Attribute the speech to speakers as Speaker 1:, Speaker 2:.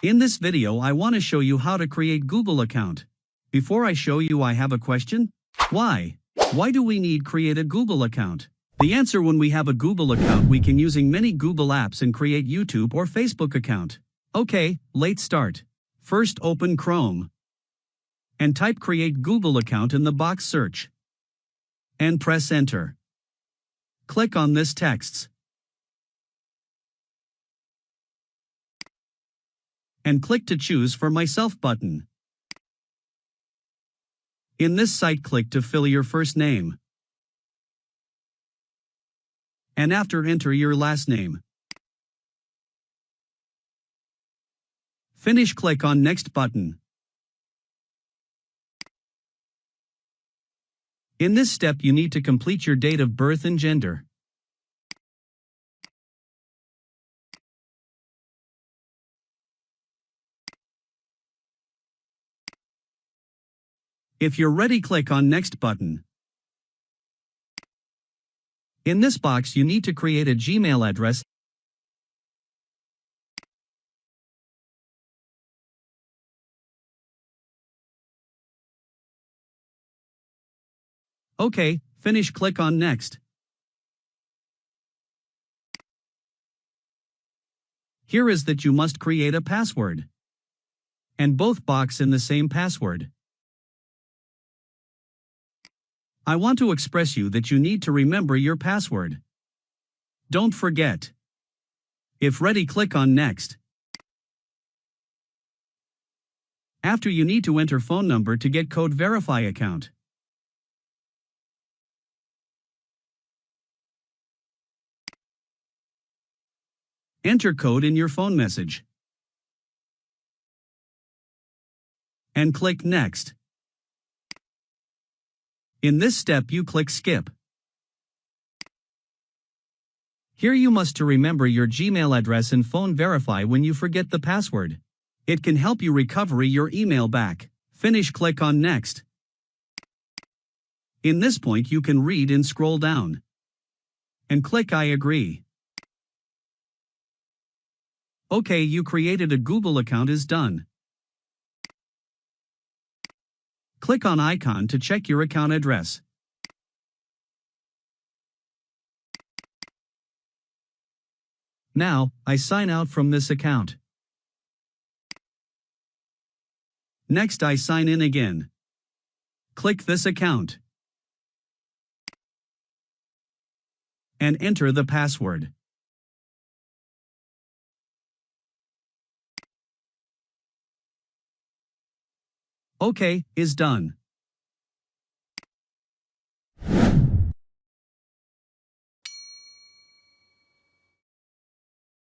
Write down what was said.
Speaker 1: In this video I want to show you how to create Google account. Before I show you, I have a question. Why? Why do we need create a Google account? The answer: when we have a Google account we can using many Google apps and create YouTube or Facebook account. Okay, let's start. First open Chrome and type create Google account in the box search and press enter. Click on this text and click to choose for myself button. In this site click to fill your first name and after enter your last name. Finish, click on next button. In this step you need to complete your date of birth and gender. If you're ready, click on next button. In this box you need to create a Gmail address. Okay, finish, click on next. Here is that you must create a password and both box in the same password. I want to express you that you need to remember your password. Don't forget. If ready, click on next. After you need to enter phone number to get code verify account. Enter code in your phone message and click next. In this step you click skip. Here you must to remember your Gmail address and phone verify when you forget the password. It can help you recover your email back. Finish, click on next. In this point you can read and scroll down and click I agree. Okay, you created a Google account is done. Click on icon to check your account address. Now, I sign out from this account. Next I sign in again. Click this account and enter the password. Okay, is done.